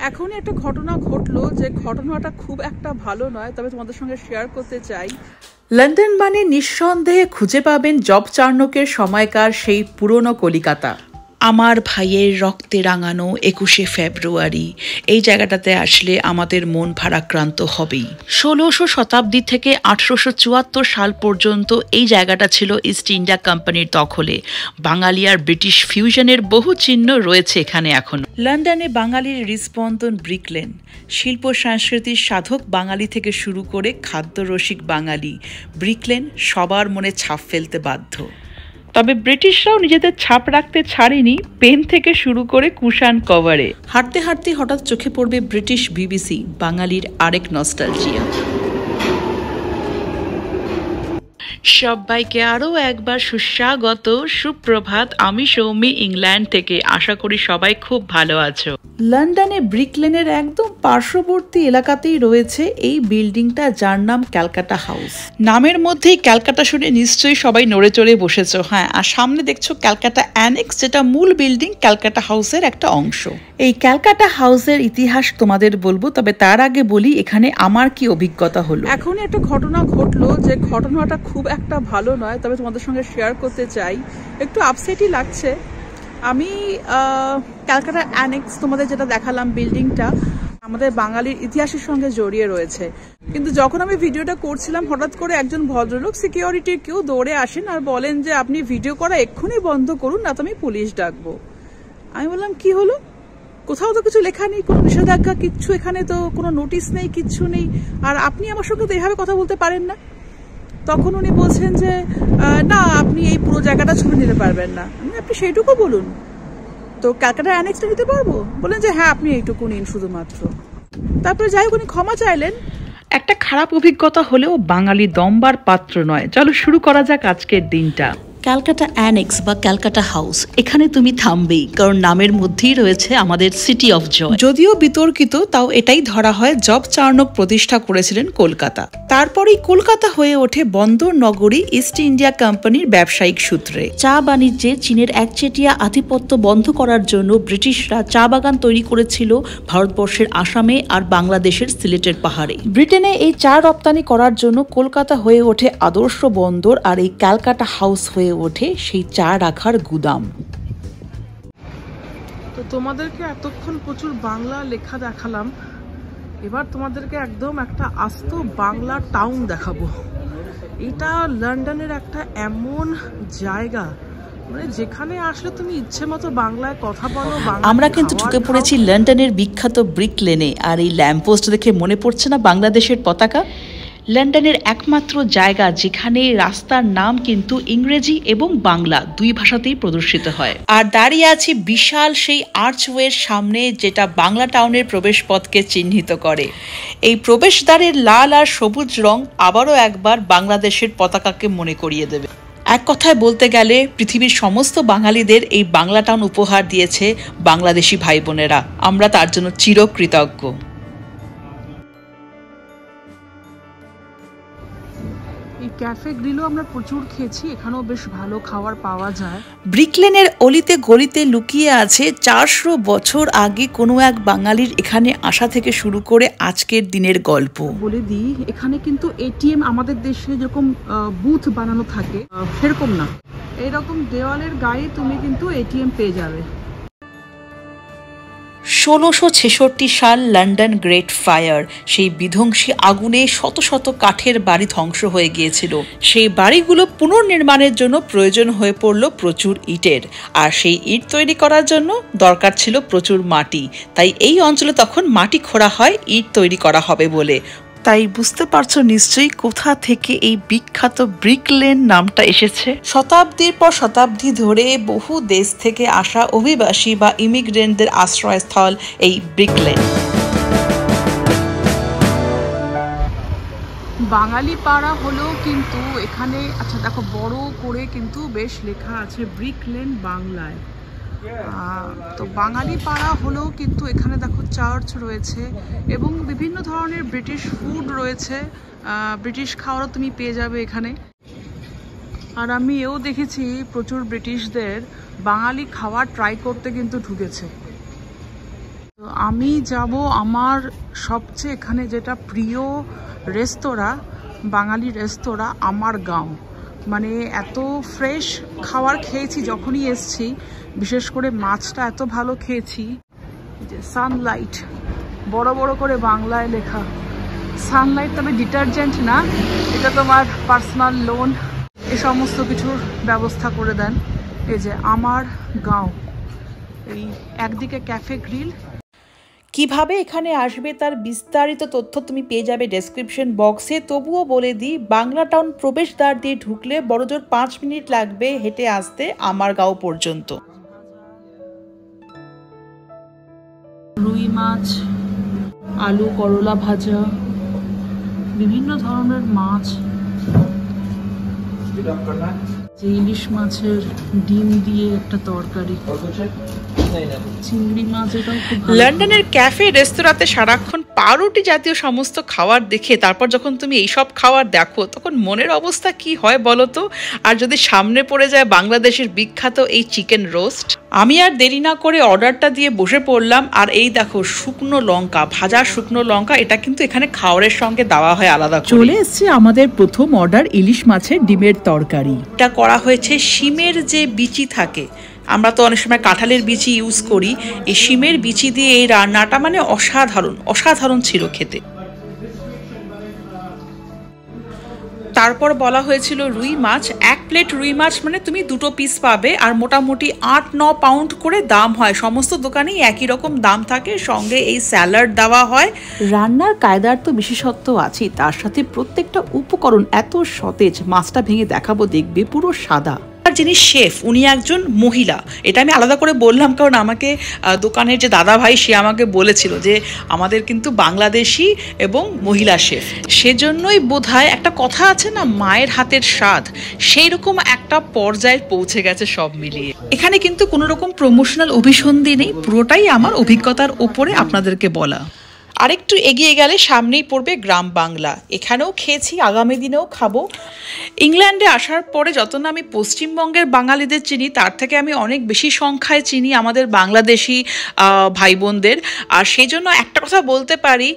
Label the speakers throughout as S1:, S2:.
S1: এখনই একটা ঘটনা ঘটলো যে ঘটনাটা খুব একটা ভালো নয়, তবে তোমাদের সঙ্গে শেয়ার করতে চাই।
S2: লন্ডন মানে নিঃসন্দেহে খুঁজে পাবেন জব চার্নকের সময়কার সেই পুরনো কলিকাতা। আমার ভাইয়ের রক্তে রাঙানো 21শে ফেব্রুয়ারি, এই জায়গাটাতে আসলে আমাদের মন ভারাক্রান্ত হবেই। 16শো শতাব্দী থেকে 1874 সাল পর্যন্ত এই জায়গাটা ছিল ইস্ট ইন্ডিয়া কোম্পানির দখলে। বাঙালি আর ব্রিটিশ ফিউশনের বহু চিহ্ন রয়েছে এখানে এখন। লন্ডনে বাঙালির হৃদস্পন্দন ব্রিকলেন। শিল্প সংস্কৃতির সাধক বাঙালি থেকে শুরু করে খাদ্যরসিক বাঙালি, ব্রিকলেন সবার মনে ছাপ ফেলতে বাধ্য। তবে ব্রিটিশরাও নিজেদের ছাপ রাখতে ছাড়েনি, পেন থেকে শুরু করে কুশান কভারে। হাঁটতে হাঁটতে হঠাৎ চোখে পড়বে ব্রিটিশ বিবিসি, বাঙালির আরেক নস্টালজিয়া। সবাইকে আরও একবার সুস্বাগত, সুপ্রভাত। আমি সৌমি, ইংল্যান্ড থেকে। আশা করি সবাই খুব ভালো আছো। লন্ডনে ব্রিকলেনের একদম পার্শ্ববর্তী এলাকাতেই রয়েছে এই বিল্ডিংটা, যার নাম ক্যালকাটা হাউস। নামের মধ্যেই ক্যালকাটা শুনে নিশ্চয়ই সবাই নড়ে চড়ে বসেছো। হ্যাঁ, আর সামনে দেখছো ক্যালকাটা অ্যানেক্স, যেটা মূল বিল্ডিং ক্যালকাটা হাউসের একটা অংশ। এই ক্যালকাটা হাউসের ইতিহাস তোমাদের বলবো, তবে তার আগে বলি এখানে আমার কি অভিজ্ঞতা হলো।
S1: এখনই একটা ঘটনা ঘটলো যে ঘটনাটা খুব একটা ভালো নয়, তবে তোমাদের সঙ্গে শেয়ার করতে চাই। একটু আপসেটই লাগছে। আমি ক্যালকাটা অ্যানেক্স তোমাদের যেটা দেখালাম, বিল্ডিংটা আমাদের বাঙালির ইতিহাসের সঙ্গে জড়িয়ে রয়েছে। কিন্তু যখন আমি ভিডিওটা করছিলাম, হঠাৎ করে একজন ভদ্রলোক সিকিউরিটির কেউ দৌড়ে আসেন আর বলেন যে আপনি ভিডিও করা এক্ষুনি বন্ধ করুন, না তো আমি পুলিশ ডাকবো। আমি বললাম কি হলো, কোথাও তো কিছু লেখা নেই, কোনো নিষেধাজ্ঞা কিচ্ছু, এখানে তো কোনো নোটিশ নেই, কিচ্ছু নেই, আর আপনি আমার সঙ্গে তো এইভাবে কথা বলতে পারেন না। তখন উনি বলছেন যে না, আপনি এই পুরো জায়গাটা ছবি নিতে পারবেন না। আপনি সেইটুকু বলুন, তো ক্যালকাটা অ্যানেক্সটা নিতে পারবো? বলেন যে হ্যাঁ, আপনি এইটুকু নিন শুধুমাত্র। তারপরে যাই হোক, উনি ক্ষমা চাইলেন।
S2: একটা খারাপ অভিজ্ঞতা হলেও বাঙালি দমবার পাত্র নয়। চলো শুরু করা যাক আজকের দিনটা। ক্যালকাটা অ্যানেক্স বা ক্যালকাটা হাউস, এখানে তুমি থামবেই, কারণ নামের মধ্যেই রয়েছে আমাদের সিটি অফ জয়। যদিও বিতর্কিত, তাও এটাই ধরা হয় জব চার্নক প্রতিষ্ঠা করেছিলেন কলকাতা। তারপরেই কলকাতা হয়ে ওঠে বন্দর নগরী ইস্ট ইন্ডিয়া কোম্পানির ব্যবসায়িক সূত্রে। চা বাণিজ্যে চীনের একচেটিয়া আধিপত্য বন্ধ করার জন্য ব্রিটিশরা চা বাগান তৈরি করেছিল ভারতবর্ষের আসামে আর বাংলাদেশের সিলেটের পাহাড়ে। ব্রিটেনে এই চা রপ্তানি করার জন্য কলকাতা হয়ে ওঠে আদর্শ বন্দর, আর এই ক্যালকাটা হাউস হয়ে ওঠে সেই চা রাখার গুদাম।
S1: তো তোমাদেরকে এতক্ষণ প্রচুর বাংলা লেখা দেখালাম, এবার তোমাদেরকে একদম একটা আস্ত বাংলা টাউন দেখাবো। এটা লন্ডনের একটা এমন জায়গা, মানে যেখানে আসলে তুমি ইচ্ছে মতো বাংলায় কথা বলো।
S2: আমরা কিন্তু ঢুকে পড়েছি লন্ডনের বিখ্যাত ব্রিক লেনে, আর এই ল্যাম্পপোস্ট দেখে মনে পড়ছে না বাংলাদেশের পতাকা? লন্ডনের একমাত্র জায়গা যেখানে রাস্তার নাম কিন্তু ইংরেজি এবং বাংলা দুই ভাষাতেই প্রদর্শিত হয়। আর দাঁড়িয়ে আছি বিশাল সেই আর্চওয়ের সামনে, যেটা বাংলা টাউনের প্রবেশ পথকে চিহ্নিত করে। এই প্রবেশদ্বারের লাল আর সবুজ রং আবারও একবার বাংলাদেশের পতাকাকে মনে করিয়ে দেবে। এক কথায় বলতে গেলে পৃথিবীর সমস্ত বাঙালিদের এই বাংলা টাউন উপহার দিয়েছে বাংলাদেশি ভাই বোনেরা। আমরা তার জন্য চিরকৃতজ্ঞ।
S1: এই ক্যাফে গ্রিলও আমরা প্রচুর খেয়েছি, এখানেও বেশ ভালো খাবার পাওয়া যায়।
S2: ব্রিকলেনের অলিতে গলিতে লুকিয়ে আছে 400 বছর আগে কোনো এক বাঙালির এখানে আসা থেকে শুরু করে আজকের দিনের গল্প।
S1: বলে দিই, এখানে কিন্তু এটিএম আমাদের দেশে যেরকম বুথ বানানো থাকে সেরকম না, এইরকম দেওয়ালের গায়ে তুমি কিন্তু এটিএম পেয়ে যাবে।
S2: 1666 সাল লন্ডন গ্রেট ফায়ার, সেই বিধ্বংসী আগুনে শত শত কাঠের বাড়ি ধ্বংস হয়ে গিয়েছিল। সেই বাড়িগুলো পুনর্নির্মাণের জন্য প্রয়োজন হয়ে পড়ল প্রচুর ইটের, আর সেই ইট তৈরি করার জন্য দরকার ছিল প্রচুর মাটি। তাই এই অঞ্চলে তখন মাটি খোঁড়া হয় ইট তৈরি করা হবে বলে। তাই বুঝতে পারছো নিশ্চয়ই কোথা থেকে এই বিখ্যাত ব্রিক লেন নামটা এসেছে। শতাব্দীর পর শতাব্দী ধরে বহু দেশ থেকে আসা অভিবাসী বা ইমিগ্রেন্টদের আশ্রয়স্থল এই ব্রিক লেন।
S1: বাঙালি পাড়া হলেও কিন্তু এখানে, আচ্ছা দেখো, বড় করে কিন্তু বেশ লেখা আছে ব্রিক লেন বাংলায়। তো বাঙালি পাড়া হলেও কিন্তু এখানে দেখো চার্চ রয়েছে এবং বিভিন্ন ধরনের ব্রিটিশ ফুড রয়েছে। ব্রিটিশ খাওয়ারও তুমি পেয়ে যাবে এখানে। আর আমি এও দেখেছি প্রচুর ব্রিটিশদের বাঙালি খাবার ট্রাই করতে কিন্তু ঢুকেছে। আমি যাব আমার সবচেয়ে এখানে যেটা প্রিয় রেস্তোরাঁ, বাঙালি রেস্তোরাঁ আমার গাঁও। মানে এত ফ্রেশ খাবার খেয়েছি যখনই এসছি, বিশেষ করে মাছটা এত ভালো খেয়েছি। যে সানলাইট বড় বড় করে বাংলায় লেখা, সানলাইট তবে ডিটারজেন্ট না, এটা তোমার পার্সোনাল লোন, এই সমস্ত কিছুর ব্যবস্থা করে দেন। এই যে আমার গাঁও, এই একদিকে ক্যাফে গ্রিল।
S2: কিভাবে এখানে আসবে তার বিস্তারিত তথ্য তুমি পেয়ে যাবে ডেসক্রিপশন বক্সে। তবুও বলে দিই, বাংলা টাউন প্রবেশদ্বার দিয়ে ঢুকলে বড়জোর 5 মিনিট লাগবে হেঁটে আসতে আমার গাঁও পর্যন্ত।
S1: রুই মাছ, আলু করলা ভাজা, বিভিন্ন ধরনের মাছ, ইলিশ মাছের ডিম দিয়ে একটা তরকারি, চিংড়ি মাছ, এটাও খুব ভালো।
S2: লন্ডনের ক্যাফে রেস্তোরাঁতে সারাক্ষণ পাউরুটি জাতীয় সমস্ত খাবার দেখে তারপর যখন তুমি এইসব খাবার দেখো তখন মনের অবস্থা কি হয় বলো তো? আর যদি সামনে পড়ে যায় বাংলাদেশের বিখ্যাত এই চিকেন রোস্ট। আমি আর দেরি না করে অর্ডারটা দিয়ে বসে পড়লাম। আর এই দেখো শুকনো লঙ্কা, ভাজা শুকনো লঙ্কা, এটা কিন্তু এখানে খাবারের সঙ্গে দেওয়া হয় আলাদা।
S1: চলে এসছে আমাদের প্রথম অর্ডার, ইলিশ মাছের ডিমের তরকারি।
S2: এটা করা হয়েছে শিমের যে বিচি থাকে, আমরা তো অনেক সময় কাঁঠালের বিচি ইউজ করি, এই শিমের বিচি দিয়ে এই রান্নাটা মানে অসাধারণ অসাধারণ ছিল খেতে। তারপর বলা হয়েছিল রুই মাছ, 1 প্লেট রুই মাছ মানে তুমি 2 পিস পাবে, আর মোটামুটি 8-9 পাউন্ড করে দাম হয়। সমস্ত দোকানেই একই রকম দাম থাকে, সঙ্গে এই স্যালাড দেওয়া হয়। রান্নার কায়দার তো বিশেষত্ব আছে, তার সাথে প্রত্যেকটা উপকরণ এত সতেজ। মাছটা ভেঙে দেখাবো, দেখবে পুরো সাদা। যিনি শেফ উনি একজন মহিলা, এটা আমি আলাদা করে বললাম কারণ আমাকে দোকানের যে দাদা ভাই সে আমাকে বলেছিল যে আমাদের কিন্তু বাংলাদেশি এবং মহিলা শেফ, সেজন্যই বোধহয় একটা কথা আছে না, মায়ের হাতের স্বাদ, সেই রকম একটা পর্যায়ে পৌঁছে গেছে সব মিলিয়ে। এখানে কিন্তু কোনো রকম প্রমোশনাল অভিসন্ধি নেই, পুরোটাই আমার অভিজ্ঞতার ওপরে আপনাদেরকে বলা। আরেকটু এগিয়ে গেলে সামনেই পড়বে গ্রাম বাংলা, এখানেও খেয়েছি, আগামী দিনেও খাবো। ইংল্যান্ডে আসার পরে যত না আমি পশ্চিমবঙ্গের বাঙালিদের চিনি, তার থেকে আমি অনেক বেশি সংখ্যায় চিনি আমাদের বাংলাদেশি ভাই বোনদের। আর সেই জন্য একটা কথা বলতে পারি,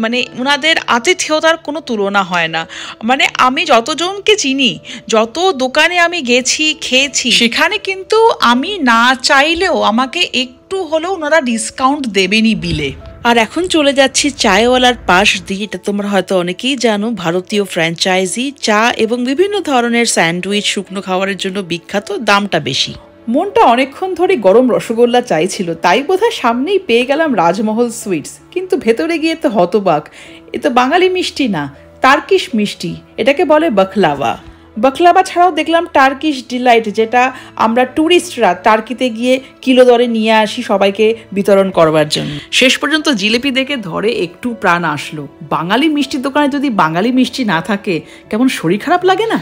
S2: মানে ওনাদের আতিথেয়তার কোনো তুলনা হয় না। মানে আমি যতজনকে চিনি, যত দোকানে আমি গেছি খেয়েছি, সেখানে কিন্তু আমি না চাইলেও আমাকে একটু হলেও ওনারা ডিসকাউন্ট দেবেনই বিলে। আর এখন চলে যাচ্ছি চায়ওয়ালার পাশ দিয়ে। এটা তোমরা হয়তো অনেকেই জানো, ভারতীয় ফ্র্যাঞ্চাইজি, চা এবং বিভিন্ন ধরনের স্যান্ডউইচ শুকনো খাবারের জন্য বিখ্যাত, দামটা বেশি। মনটা অনেকক্ষণ ধরে গরম রসগোল্লা চাইছিল, তাই বোধহয় সামনেই পেয়ে গেলাম রাজমহল সুইটস। কিন্তু ভেতরে গিয়ে তো হতবাক, এ তো বাঙালি মিষ্টি না, টার্কিশ মিষ্টি, এটাকে বলে বাকলাওয়া। বাকলাওয়া ছাড়াও দেখলাম টার্কিশ ডিলাইট, যেটা আমরা ট্যুরিস্টরা টার্কিতে গিয়ে কিলো দরে নিয়ে আসি সবাইকে বিতরণ করবার জন্য। শেষ পর্যন্ত জিলিপি দেখে ধরে একটু প্রাণ আসলো। বাঙালি মিষ্টির দোকানে যদি বাঙালি মিষ্টি না থাকে কেমন শরীর খারাপ লাগে না?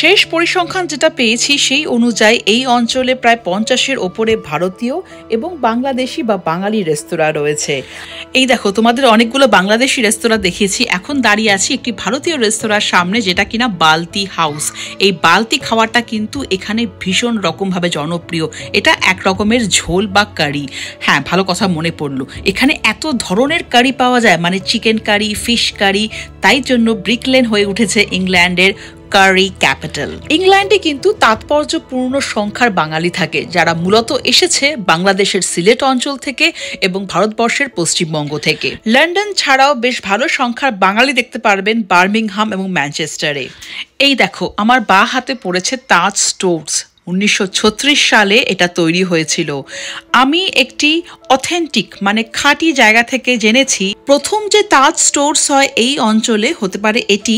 S2: শেষ পরিসংখ্যান যেটা পেয়েছি সেই অনুযায়ী এই অঞ্চলে প্রায় 50-এর ওপরে ভারতীয় এবং বাংলাদেশি বা বাঙালি রেস্তোরাঁ রয়েছে। এই দেখো তোমাদের অনেকগুলো বাংলাদেশি রেস্তোরাঁ দেখিয়েছি, এখন দাঁড়িয়ে আছি একটি ভারতীয় রেস্তোরাঁর সামনে, যেটা কিনা বালতি হাউস। এই বালতি খাওয়াটা কিন্তু এখানে ভীষণ রকমভাবে জনপ্রিয়। এটা এক রকমের ঝোল বা কারি। হ্যাঁ, ভালো কথা মনে পড়লো, এখানে এত ধরনের কারি পাওয়া যায়, মানে চিকেন কারি, ফিশ কারি, তাই জন্য ব্রিকলেন হয়ে উঠেছে ইংল্যান্ডের কারি ক্যাপিটাল। ইংল্যান্ডে কিন্তু তাৎপর্যপূর্ণ সংখ্যার বাঙালি থাকে, যারা মূলত এসেছে বাংলাদেশের সিলেট অঞ্চল থেকে এবং ভারতবর্ষের পশ্চিমবঙ্গ থেকে। লন্ডন ছাড়াও বেশ ভালো সংখ্যার বাঙালি দেখতে পারবেন বার্মিংহাম এবং ম্যানচেস্টারে। এই দেখো আমার বাঁ হাতে পড়েছে তাজ স্টোর্স, 1936 সালে এটা তৈরি হয়েছিল। আমি একটি অথেন্টিক মানে খাঁটি জায়গা থেকে জেনেছি প্রথম যে তাজ স্টোর্স হয় এই অঞ্চলে হতে পারে এটি,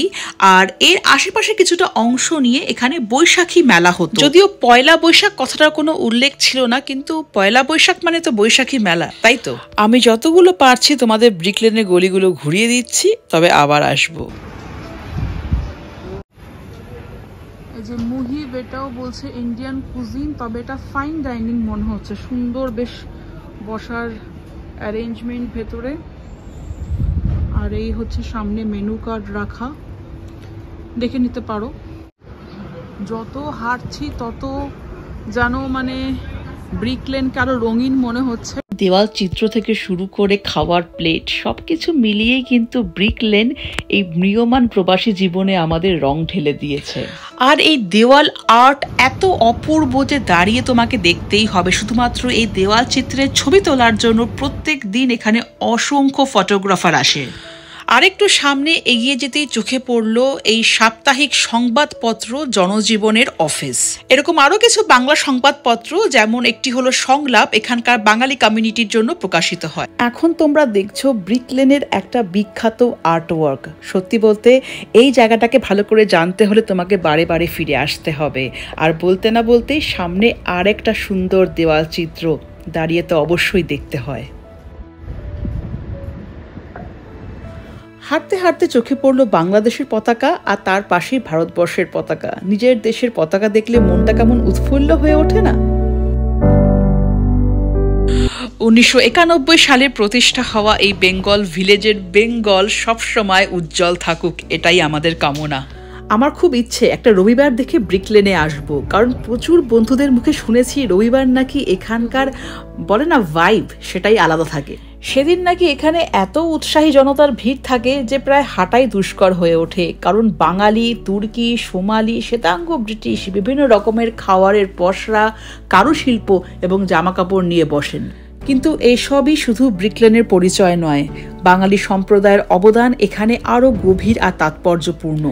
S2: আর এর আশেপাশে কিছুটা অংশ নিয়ে এখানে বৈশাখী মেলা হতো। যদিও পয়লা বৈশাখ কথাটার কোনো উল্লেখ ছিল না, কিন্তু পয়লা বৈশাখ মানে তো বৈশাখী মেলা, তাই তো। আমি যতগুলো পারছি তোমাদের ব্রিকলেনের গলিগুলো ঘুরিয়ে দিচ্ছি, তবে আবার আসবো।
S1: যে মুহিব, এটাও বলছে ইন্ডিয়ান কুজিন, তবে এটা ফাইন ডাইনিং মনে হচ্ছে। সুন্দর বেশ বসার অ্যারেঞ্জমেন্ট ভেতরে, আর এই হচ্ছে সামনে মেনু কার্ড রাখা, দেখে নিতে পারো। যত হাঁটছি তত যেন মানে ব্রিকলেনকে আরো রঙিন মনে হচ্ছে।
S2: দেওয়াল চিত্র থেকে শুরু করে খাওয়ার প্লেট সবকিছু মিলিয়েই কিন্তু ব্রিক লেন এই ম্রিয়মান প্রবাসী জীবনে আমাদের রং ঢেলে দিয়েছে। আর এই দেওয়াল আর্ট এত অপূর্ব যে দাঁড়িয়ে তোমাকে দেখতেই হবে। শুধুমাত্র এই দেওয়াল চিত্রের ছবি তোলার জন্য প্রত্যেক দিন এখানে অসংখ্য ফটোগ্রাফার আসে। আরেকটু সামনে এগিয়ে যেতেই চোখে পড়ল এই সাপ্তাহিক সংবাদপত্র জনজীবনের অফিস। এরকম আরো কিছু বাংলা সংবাদপত্র, যেমন একটি হলো সংলাপ, এখানকার বাঙালি কমিউনিটির জন্য প্রকাশিত হয়। এখন তোমরা দেখছো ব্রিক লেনের একটা বিখ্যাত আর্টওয়ার্ক। সত্যি বলতে এই জায়গাটাকে ভালো করে জানতে হলে তোমাকে বারে বারে ফিরে আসতে হবে। আর বলতে না বলতেই সামনে আর একটা সুন্দর দেওয়াল চিত্র দাঁড়িয়ে তো অবশ্যই দেখতে হয়। হাঁটতে হাঁটতে চোখে পড়লো বাংলাদেশের পতাকা আর তার পাশেই ভারতবর্ষের পতাকা। নিজের দেশের পতাকা দেখলে মনটা কেমন উৎফুল্ল হয়ে ওঠে না? 1991 সালে প্রতিষ্ঠা হওয়া এই বেঙ্গল ভিলেজের বেঙ্গল সবসময় উজ্জ্বল থাকুক, এটাই আমাদের কামনা। আমার খুব ইচ্ছে একটা রবিবার দেখে ব্রিক লেনে আসবো, কারণ প্রচুর বন্ধুদের মুখে শুনেছি রবিবার নাকি এখানকার বলে না ভাইব সেটাই আলাদা থাকে। সেদিন নাকি এখানে এত উৎসাহী জনতার ভিড় থাকে যে প্রায় হাঁটাই দুষ্কর হয়ে ওঠে, কারণ বাঙালি, তুর্কি, সোমালি, শ্বেতাঙ্গ, ব্রিটিশ বিভিন্ন রকমের খাওয়ারের পসরা, কারুশিল্প এবং জামাকাপড় নিয়ে বসেন। কিন্তু এসবই শুধু ব্রিক লেনের পরিচয় নয়, বাঙালি সম্প্রদায়ের অবদান এখানে আরও গভীর আর তাৎপর্যপূর্ণ।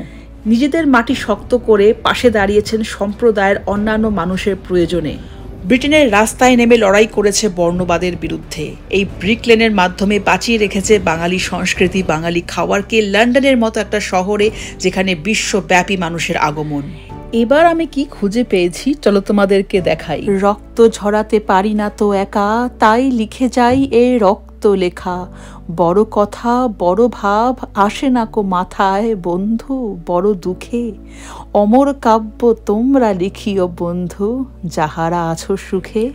S2: নিজেদের মাটি শক্ত করে পাশে দাঁড়িয়েছেন সম্প্রদায়ের অন্যান্য মানুষের প্রয়োজনে। ব্রিটেনের রাস্তায় নেমে লড়াই করেছে বর্ণবাদের বিরুদ্ধে। এই ব্রিক লেনের মাধ্যমে বাঁচিয়ে রেখেছে বাঙালি সংস্কৃতি, বাঙালি খাওয়ারকে লন্ডনের মতো একটা শহরে যেখানে বিশ্বব্যাপী মানুষের আগমন। এবার আমি কি খুঁজে পেয়েছি চলো তোমাদেরকে দেখাই। রক্ত ঝরাতে পারি না তো একা, তাই লিখে যাই এ রক্ত লেখা। বড় কথা বড় ভাব আসে না কো মাথায়, বন্ধু বড় দুঃখে। অমর কাব্য তোমরা লিখিও বন্ধু, যাহারা আছো সুখে।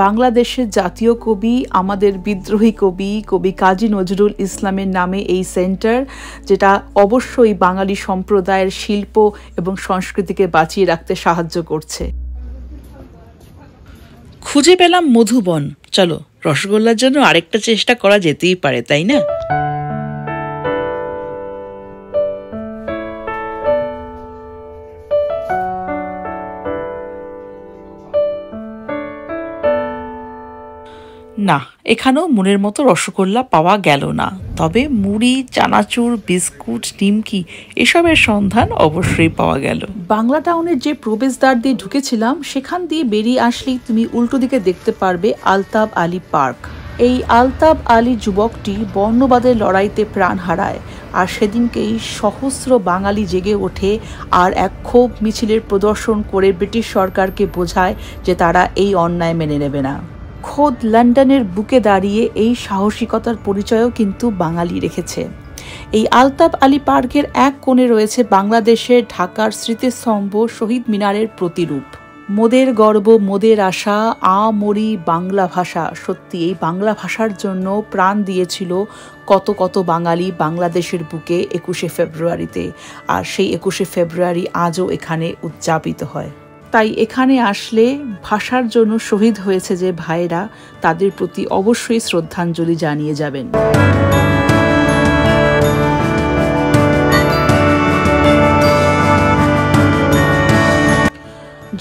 S2: বাংলাদেশের জাতীয় কবি, আমাদের বিদ্রোহী কবি কবি কাজী নজরুল ইসলামের নামে এই সেন্টার, যেটা অবশ্যই বাঙালি সম্প্রদায়ের শিল্প এবং সংস্কৃতিকে বাঁচিয়ে রাখতে সাহায্য করছে। খুঁজে পেলাম মধুবন। চলো রসগোল্লার জন্য আরেকটা চেষ্টা করা যেতেই পারে, তাই না? না, এখানেও মনের মতো রসগোল্লা পাওয়া গেল না। তবে মুড়ি, চানাচুর, বিস্কুট, নিমকি এসবের সন্ধান অবশ্যই পাওয়া গেল। বাংলা টাউনের যে প্রবেশদ্বার দিয়ে ঢুকেছিলাম সেখান দিয়ে বেরিয়ে আসলেই তুমি উল্টো দিকে দেখতে পারবে আলতাব আলী পার্ক। এই আলতাব আলী যুবকটি বর্ণবাদের লড়াইতে প্রাণ হারায়, আর সেদিনকেই সহস্র বাঙালি জেগে ওঠে আর এক ক্ষোভ মিছিলের প্রদর্শন করে ব্রিটিশ সরকারকে বোঝায় যে তারা এই অন্যায় মেনে নেবে না। খোদ লন্ডনের বুকে দাঁড়িয়ে এই সাহসিকতার পরিচয়ও কিন্তু বাঙালি রেখেছে। এই আলতাব আলী পার্কের এক কোণে রয়েছে বাংলাদেশের ঢাকার স্মৃতিস্তম্ভ শহীদ মিনারের প্রতিরূপ। মোদের গর্ব মোদের আশা, মরি বাংলা ভাষা। সত্যি এই বাংলা ভাষার জন্য প্রাণ দিয়েছিল কত কত বাঙালি বাংলাদেশের বুকে 21শে ফেব্রুয়ারিতে, আর সেই 21শে ফেব্রুয়ারি আজও এখানে উদযাপিত হয়। তাই এখানে আসলে ভাষার জন্য শহীদ হয়েছে যে ভাইরা, তাদের প্রতি অবশ্যই শ্রদ্ধাঞ্জলি জানিয়ে যাবেন।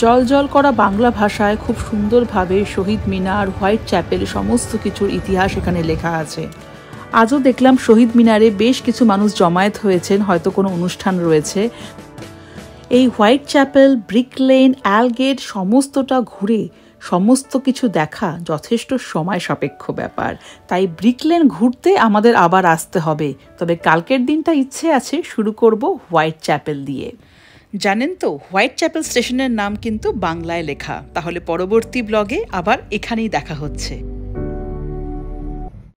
S2: জল জল করা বাংলা ভাষায় খুব সুন্দরভাবে শহীদ মিনার, হোয়াইট চ্যাপেল সমস্ত কিছুর ইতিহাস এখানে লেখা আছে। আজও দেখলাম শহীদ মিনারে বেশ কিছু মানুষ জমায়েত হয়েছেন, হয়তো কোনো অনুষ্ঠান রয়েছে। এই হোয়াইট চ্যাপেল, ব্রিক লেন, অ্যালগেট সমস্তটা ঘুরে সমস্ত কিছু দেখা যথেষ্ট সময় সাপেক্ষ ব্যাপার। তাই ব্রিক লেন ঘুরতে আমাদের আবার আসতে হবে। তবে কালকের দিনটা ইচ্ছে আছে শুরু করব হোয়াইট চ্যাপেল দিয়ে। জানেন তো, হোয়াইট চ্যাপেল স্টেশনের নাম কিন্তু বাংলায় লেখা। তাহলে পরবর্তী ব্লগে আবার এখানেই দেখা হচ্ছে।